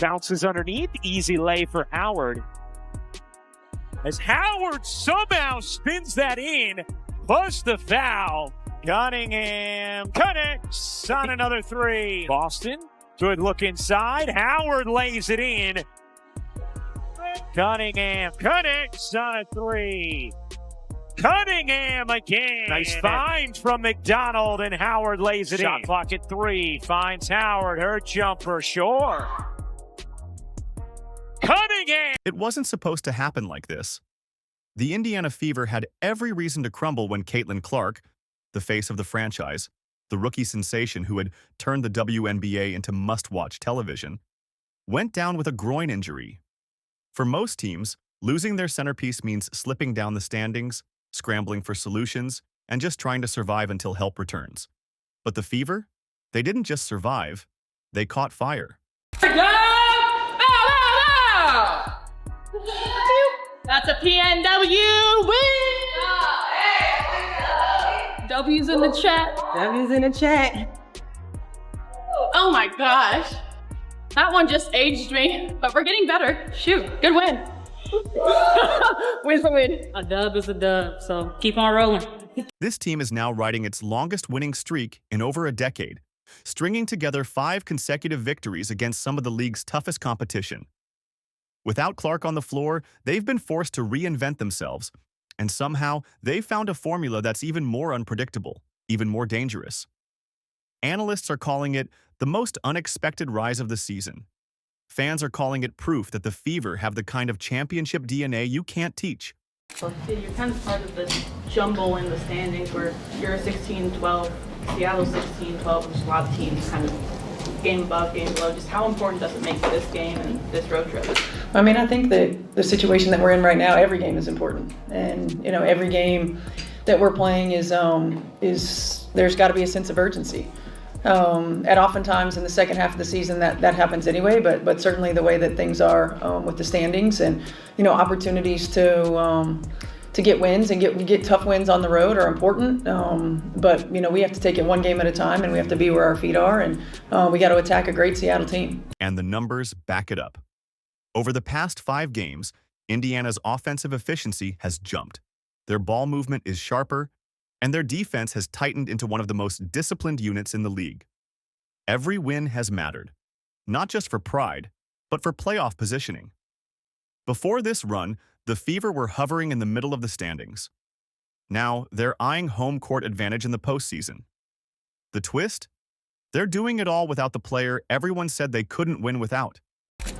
Bounces underneath. Easy lay for Howard. As Howard somehow spins that in, plus the foul. Cunningham connects on another three. Boston, good look inside. Howard lays it in. Cunningham connects on a three. Cunningham again. Nice find from McDonald, and Howard lays it in. Shot clock at 3. Finds Howard. Her jumper, sure. Cunningham. It wasn't supposed to happen like this. The Indiana Fever had every reason to crumble when Caitlin Clark, the face of the franchise, the rookie sensation who had turned the WNBA into must-watch television, went down with a groin injury. For most teams, losing their centerpiece means slipping down the standings, scrambling for solutions, and just trying to survive until help returns. But the Fever? They didn't just survive, they caught fire. That's a PNW win! W's in the chat. W's in the chat. Oh my gosh. That one just aged me, but we're getting better. Shoot, good win. Win's a win. A dub is a dub, so keep on rolling. This team is now riding its longest winning streak in over a decade, stringing together 5 consecutive victories against some of the league's toughest competition. Without Clark on the floor, they've been forced to reinvent themselves, and somehow they've found a formula that's even more unpredictable, even more dangerous. Analysts are calling it the most unexpected rise of the season. Fans are calling it proof that the Fever have the kind of championship DNA you can't teach. So you're kind of part of the jumble in the standings where you're 16-12, Seattle's 16-12, which a lot of teams kind of game above, game below. Just how important does it make this game and this road trip? I mean, I think that the situation that we're in right now, every game is important. And, every game that we're playing is there's got to be a sense of urgency. And oftentimes in the second half of the season that happens anyway, but certainly the way that things are with the standings and, opportunities to get wins and get tough wins on the road are important. But, we have to take it one game at a time, and we have to be where our feet are, and we got to attack a great Seattle team. And the numbers back it up. Over the past 5 games, Indiana's offensive efficiency has jumped. Their ball movement is sharper, and their defense has tightened into one of the most disciplined units in the league. Every win has mattered, not just for pride, but for playoff positioning. Before this run, the Fever were hovering in the middle of the standings. Now, they're eyeing home court advantage in the postseason. The twist? They're doing it all without the player everyone said they couldn't win without.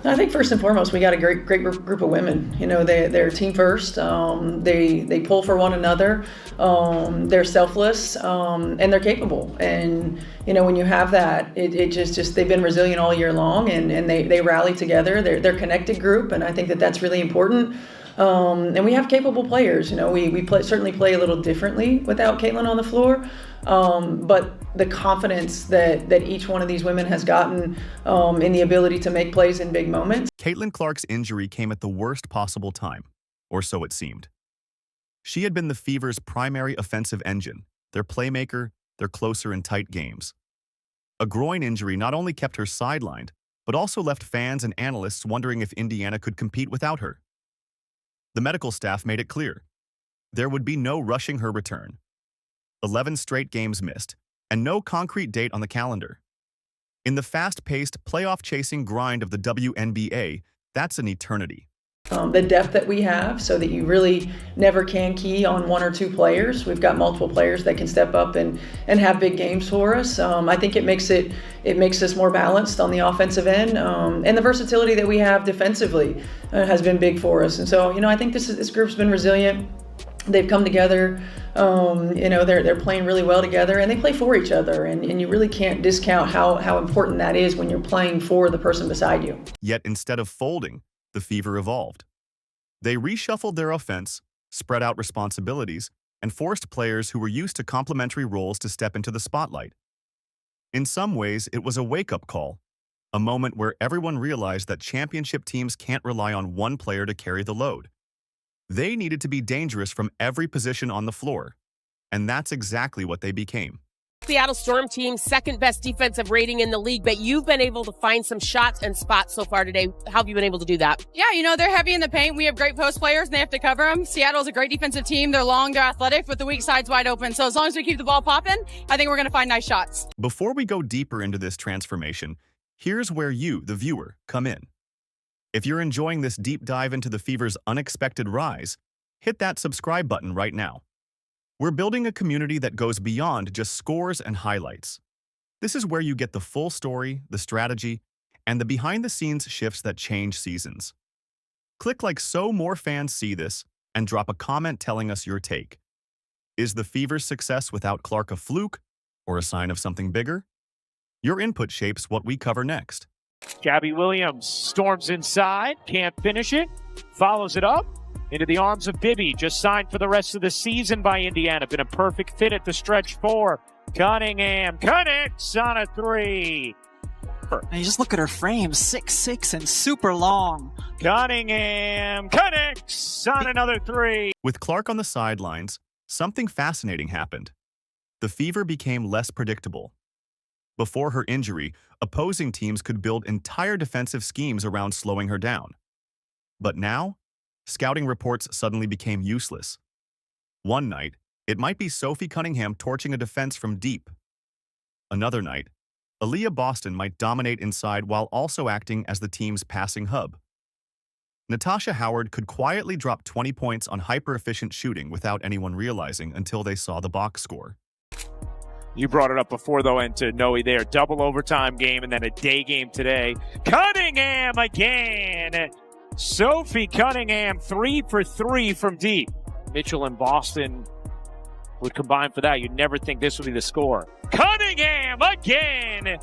I think first and foremost, we got a great group of women. They're team first. They pull for one another. They're selfless, and they're capable. And when you have that, it just they've been resilient all year long, and they rally together. They're a connected group, and I think that's really important. And we have capable players. We certainly play a little differently without Caitlin on the floor. But the confidence that each one of these women has gotten in the ability to make plays in big moments. Caitlin Clark's injury came at the worst possible time, or so it seemed. She had been the Fever's primary offensive engine, their playmaker, their closer in tight games. A groin injury not only kept her sidelined, but also left fans and analysts wondering if Indiana could compete without her. The medical staff made it clear. There would be no rushing her return. 11 straight games missed, and no concrete date on the calendar. In the fast-paced, playoff-chasing grind of the WNBA, that's an eternity. The depth that we have, so that you really never can key on one or two players. We've got multiple players that can step up and have big games for us. I think it makes us more balanced on the offensive end, and the versatility that we have defensively has been big for us. And so, I think this group's been resilient. They've come together. They're playing really well together, and they play for each other. And you really can't discount how important that is when you're playing for the person beside you. Yet instead of folding, the Fever evolved. They reshuffled their offense, spread out responsibilities, and forced players who were used to complementary roles to step into the spotlight. In some ways, it was a wake-up call, a moment where everyone realized that championship teams can't rely on one player to carry the load. They needed to be dangerous from every position on the floor, and that's exactly what they became. Seattle Storm team, second best defensive rating in the league, but you've been able to find some shots and spots so far today. How have you been able to do that? Yeah, you know, they're heavy in the paint. We have great post players and they have to cover them. Seattle's a great defensive team. They're long, they're athletic, but the weak side's wide open. So as long as we keep the ball popping, I think we're going to find nice shots. Before we go deeper into this transformation, here's where you, the viewer, come in. If you're enjoying this deep dive into the Fever's unexpected rise, hit that subscribe button right now. We're building a community that goes beyond just scores and highlights. This is where you get the full story, the strategy, and the behind-the-scenes shifts that change seasons. Click like so more fans see this, and drop a comment telling us your take. Is the Fever's success without Clark a fluke, or a sign of something bigger? Your input shapes what we cover next. Gabby Williams storms inside, can't finish it, follows it up into the arms of Bibby, just signed for the rest of the season by Indiana. Been a perfect fit at the stretch four. Cunningham connects on a three. And you just look at her frame, 6'6" and super long. Cunningham connects on another three. With Clark on the sidelines, something fascinating happened. The Fever became less predictable. Before her injury, opposing teams could build entire defensive schemes around slowing her down. But now, scouting reports suddenly became useless. One night, it might be Sophie Cunningham torching a defense from deep. Another night, Aaliyah Boston might dominate inside while also acting as the team's passing hub. Natasha Howard could quietly drop 20 points on hyper-efficient shooting without anyone realizing until they saw the box score. You brought it up before, though, and to Noe there. Double overtime game and then a day game today. Cunningham again! Sophie Cunningham, 3 for 3 from deep. Mitchell and Boston would combine for that. You'd never think this would be the score. Cunningham again!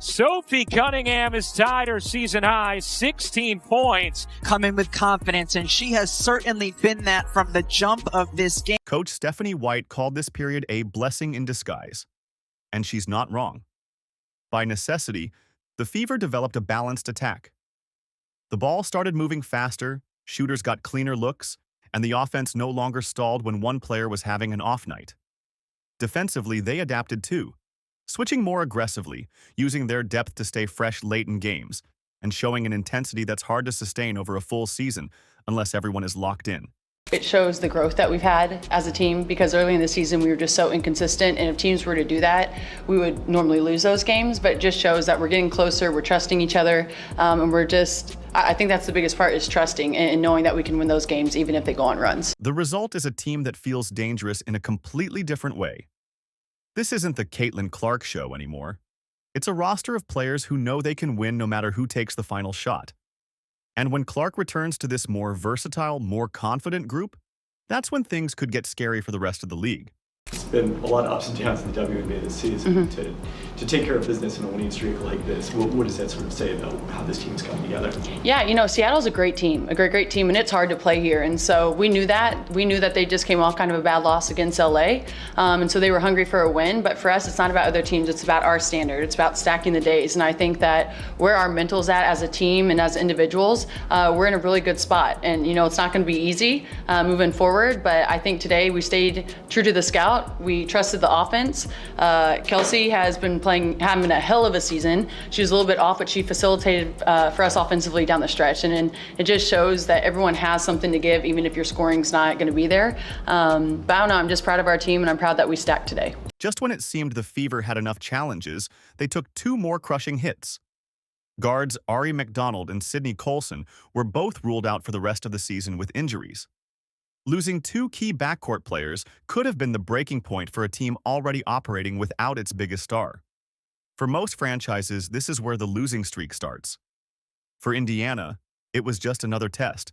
Sophie Cunningham has tied her season high, 16 points. Come in with confidence, and she has certainly been that from the jump of this game. Coach Stephanie White called this period a blessing in disguise. And she's not wrong. By necessity, the Fever developed a balanced attack. The ball started moving faster, shooters got cleaner looks, and the offense no longer stalled when one player was having an off night. Defensively, they adapted too, switching more aggressively, using their depth to stay fresh late in games, and showing an intensity that's hard to sustain over a full season unless everyone is locked in. It shows the growth that we've had as a team, because early in the season we were just so inconsistent, and if teams were to do that, we would normally lose those games. But it just shows that we're getting closer, we're trusting each other, and I think that's the biggest part, is trusting and knowing that we can win those games even if they go on runs. The result is a team that feels dangerous in a completely different way. This isn't the Caitlin Clark show anymore. It's a roster of players who know they can win no matter who takes the final shot. And when Clark returns to this more versatile, more confident group, that's when things could get scary for the rest of the league. It's been a lot of ups and downs in the WNBA this season. To take care of business in a winning streak like this, what does that sort of say about how this team's coming together? Yeah, you know, Seattle's a great team, great team, and it's hard to play here. And so we knew that. We knew that they just came off kind of a bad loss against LA. And so they were hungry for a win. But for us, it's not about other teams. It's about our standard. It's about stacking the days. And I think that where our mental's at as a team and as individuals, we're in a really good spot. And, you know, it's not going to be easy moving forward. But I think today we stayed true to the scout. We trusted the offense. Kelsey has been having a hell of a season. She was a little bit off, but she facilitated for us offensively down the stretch. And it just shows that everyone has something to give, even if your scoring's not going to be there. But I don't know, I'm just proud of our team, and I'm proud that we stacked today. Just when it seemed the Fever had enough challenges, they took 2 more crushing hits. Guards Ari McDonald and Sydney Colson were both ruled out for the rest of the season with injuries. Losing 2 key backcourt players could have been the breaking point for a team already operating without its biggest star. For most franchises, this is where the losing streak starts. For Indiana, it was just another test.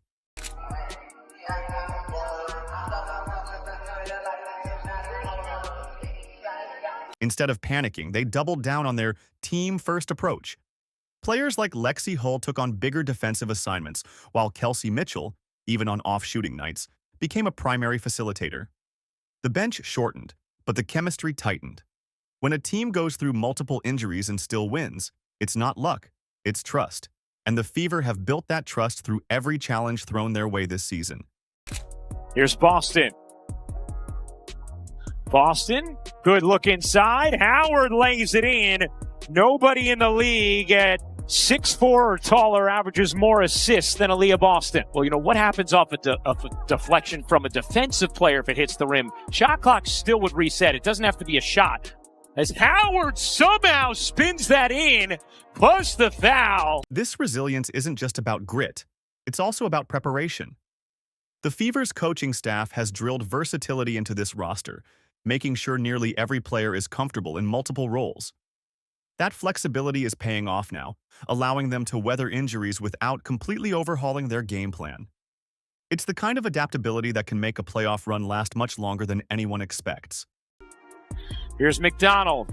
Instead of panicking, they doubled down on their team-first approach. Players like Lexi Hull took on bigger defensive assignments, while Kelsey Mitchell, even on off-shooting nights, became a primary facilitator. The bench shortened, but the chemistry tightened. When a team goes through multiple injuries and still wins, it's not luck, it's trust. And the Fever have built that trust through every challenge thrown their way this season. Here's Boston. Boston, good look inside. Howard lays it in. Nobody in the league at 6'4" or taller averages more assists than Aaliyah Boston. Well, you know, what happens off a deflection from a defensive player if it hits the rim? Shot clock still would reset. It doesn't have to be a shot. As Howard somehow spins that in, plus the foul. This resilience isn't just about grit. It's also about preparation. The Fever's coaching staff has drilled versatility into this roster, making sure nearly every player is comfortable in multiple roles. That flexibility is paying off now, allowing them to weather injuries without completely overhauling their game plan. It's the kind of adaptability that can make a playoff run last much longer than anyone expects. Here's McDonald.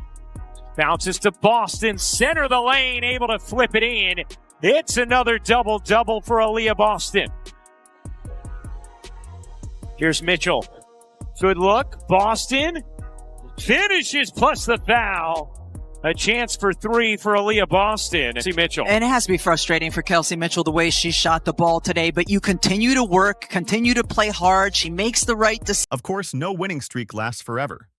Bounces to Boston, center the lane, able to flip it in. It's another double-double for Aaliyah Boston. Here's Mitchell. Good look. Boston finishes plus the foul. A chance for three for Aaliyah Boston. See Mitchell. And it has to be frustrating for Kelsey Mitchell the way she shot the ball today, but you continue to work, continue to play hard. She makes the right decision. Of course, no winning streak lasts forever.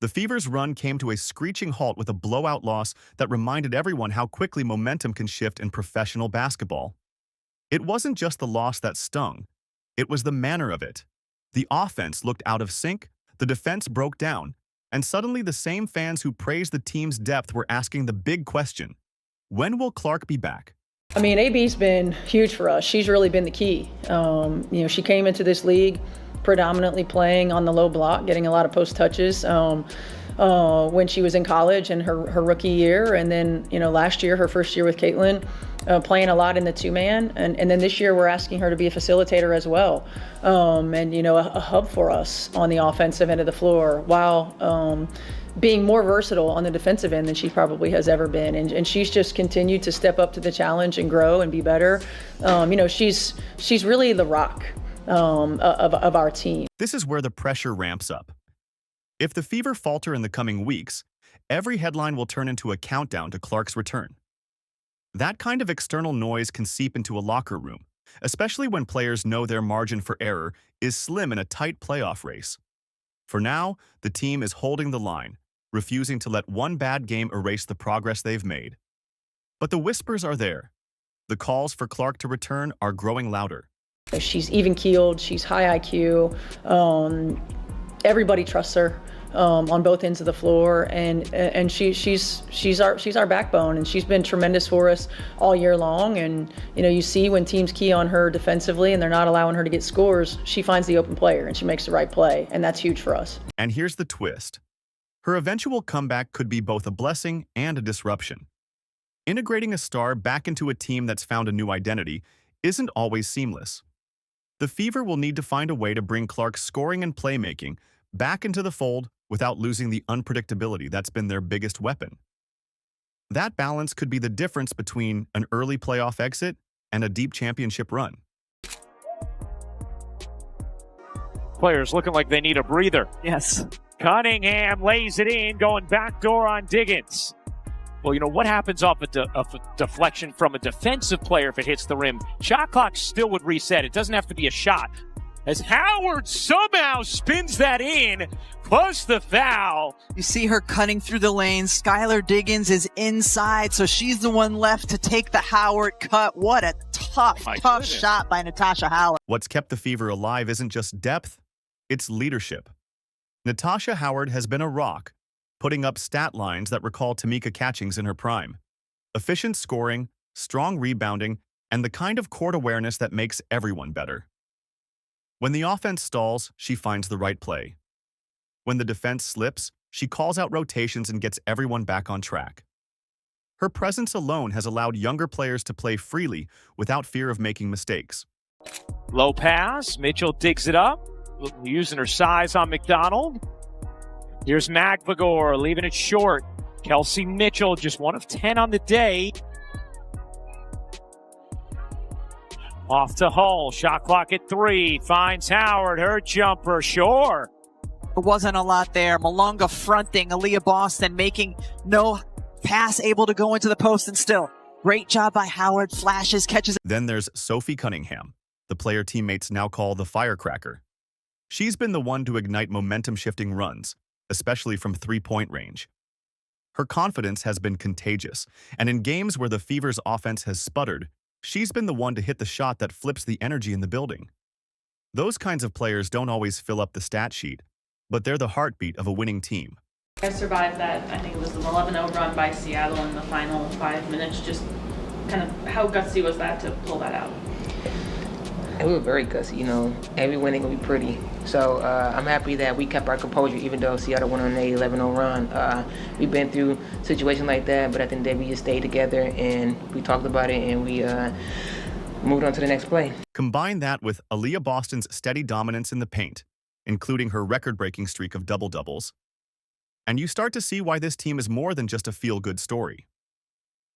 The Fever's run came to a screeching halt with a blowout loss that reminded everyone how quickly momentum can shift in professional basketball. It wasn't just the loss that stung. It was the manner of it. The offense looked out of sync, the defense broke down, and suddenly the same fans who praised the team's depth were asking the big question, when will Clark be back? I mean, AB's been huge for us. She's really been the key. She came into this league predominantly playing on the low block, getting a lot of post touches when she was in college and her rookie year. And then, last year, her first year with Caitlin, playing a lot in the two-man. And then this year, we're asking her to be a facilitator as well. A hub for us on the offensive end of the floor while being more versatile on the defensive end than she probably has ever been. And she's just continued to step up to the challenge and grow and be better. She's really the rock of our team. This is where the pressure ramps up. If the Fever falter in the coming weeks, every headline will turn into a countdown to Clark's return. That kind of external noise can seep into a locker room, especially when players know their margin for error is slim in a tight playoff race. For now, the team is holding the line, refusing to let one bad game erase the progress they've made. But the whispers are there. The calls for Clark to return are growing louder. She's even-keeled, she's high IQ, everybody trusts her on both ends of the floor, and she's our backbone, and she's been tremendous for us all year long. And you see when teams key on her defensively and they're not allowing her to get scores, she finds the open player and she makes the right play, and that's huge for us. And here's the twist. Her eventual comeback could be both a blessing and a disruption. Integrating a star back into a team that's found a new identity isn't always seamless. The Fever will need to find a way to bring Clark's scoring and playmaking back into the fold without losing the unpredictability that's been their biggest weapon. That balance could be the difference between an early playoff exit and a deep championship run. Players looking like they need a breather. Yes. Cunningham lays it in, going backdoor on Diggins. Well, what happens off a deflection from a defensive player if it hits the rim? Shot clock still would reset. It doesn't have to be a shot. As Howard somehow spins that in, plus the foul. You see her cutting through the lanes. Skylar Diggins is inside, so she's the one left to take the Howard cut. What a tough shot by Natasha Howard. What's kept the Fever alive isn't just depth, it's leadership. Natasha Howard has been a rock, putting up stat lines that recall Tamika Catchings in her prime. Efficient scoring, strong rebounding, and the kind of court awareness that makes everyone better. When the offense stalls, she finds the right play. When the defense slips, she calls out rotations and gets everyone back on track. Her presence alone has allowed younger players to play freely without fear of making mistakes. Low pass. Mitchell digs it up, using her size on McDonald. Here's Magvagor leaving it short. Kelsey Mitchell just 1 of 10 on the day. Off to Hull. Shot clock at 3. Finds Howard. Her jumper. Sure. There wasn't a lot there. Malonga fronting. Aaliyah Boston making no pass able to go into the post, and still. Great job by Howard. Flashes, catches. Then there's Sophie Cunningham, the player teammates now call the firecracker. She's been the one to ignite momentum-shifting runs, especially from three-point range. Her confidence has been contagious, and in games where the Fever's offense has sputtered, she's been the one to hit the shot that flips the energy in the building. Those kinds of players don't always fill up the stat sheet, but they're the heartbeat of a winning team. I survived that. I think it was an 11-0 run by Seattle in the final 5 minutes. Just kind of how gutsy was that to pull that out? And we were very gutsy, every win ain't gonna be pretty. So I'm happy that we kept our composure even though Seattle went on an 11-0 run. We've been through situations like that, but at the end of the day we just stayed together and we talked about it and we moved on to the next play. Combine that with Aaliyah Boston's steady dominance in the paint, including her record-breaking streak of double-doubles, and you start to see why this team is more than just a feel-good story.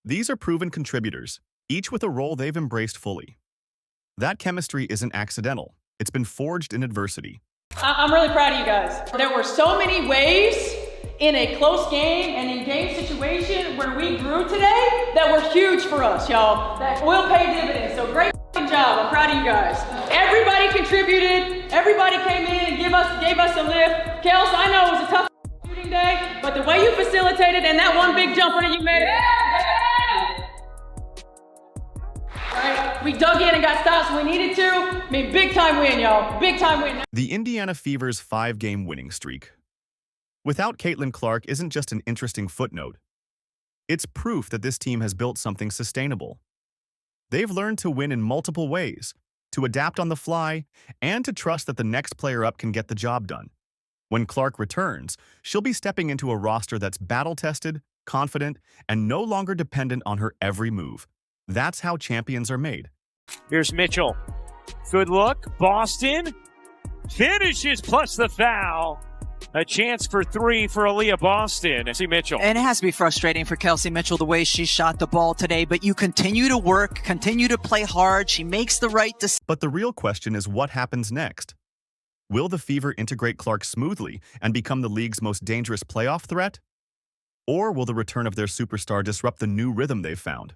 These are proven contributors, each with a role they've embraced fully. That chemistry isn't accidental. It's been forged in adversity. I'm really proud of you guys. There were so many ways in a close game and in game situation where we grew today that were huge for us, y'all. That will pay dividends. So great job. I'm proud of you guys. Everybody contributed. Everybody came in and gave us a lift. Kels, I know it was a tough shooting day, but the way you facilitated and that one big jumper that you made. Right? We dug in and got stops when we needed to. I mean, big time win, y'all. Big time win. The Indiana Fever's 5-game winning streak, without Caitlin Clark, isn't just an interesting footnote. It's proof that this team has built something sustainable. They've learned to win in multiple ways, to adapt on the fly, and to trust that the next player up can get the job done. When Clark returns, she'll be stepping into a roster that's battle-tested, confident, and no longer dependent on her every move. That's how champions are made. Here's Mitchell. Good look. Boston finishes plus the foul. A chance for three for Aaliyah Boston. See Mitchell. And it has to be frustrating for Kelsey Mitchell the way she shot the ball today, but you continue to work, continue to play hard. She makes the right decision. But the real question is what happens next? Will the Fever integrate Clark smoothly and become the league's most dangerous playoff threat? Or will the return of their superstar disrupt the new rhythm they've found?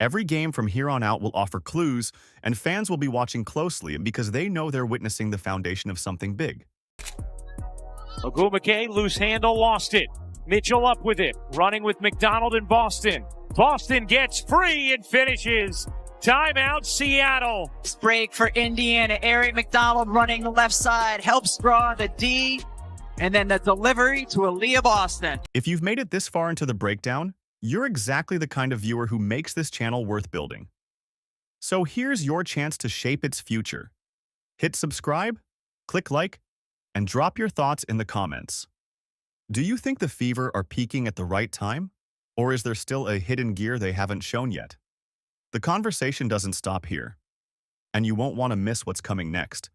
Every game from here on out will offer clues, and fans will be watching closely because they know they're witnessing the foundation of something big. Ogumake, loose handle, lost it. Mitchell up with it, running with McDonald and Boston. Boston gets free and finishes. Timeout, Seattle. Break for Indiana. Eric McDonald running the left side, helps draw the D, and then the delivery to Aaliyah Boston. If you've made it this far into the breakdown, you're exactly the kind of viewer who makes this channel worth building. So here's your chance to shape its future. Hit subscribe, click like, and drop your thoughts in the comments. Do you think the Fever are peaking at the right time? Or is there still a hidden gear they haven't shown yet? The conversation doesn't stop here, and you won't want to miss what's coming next.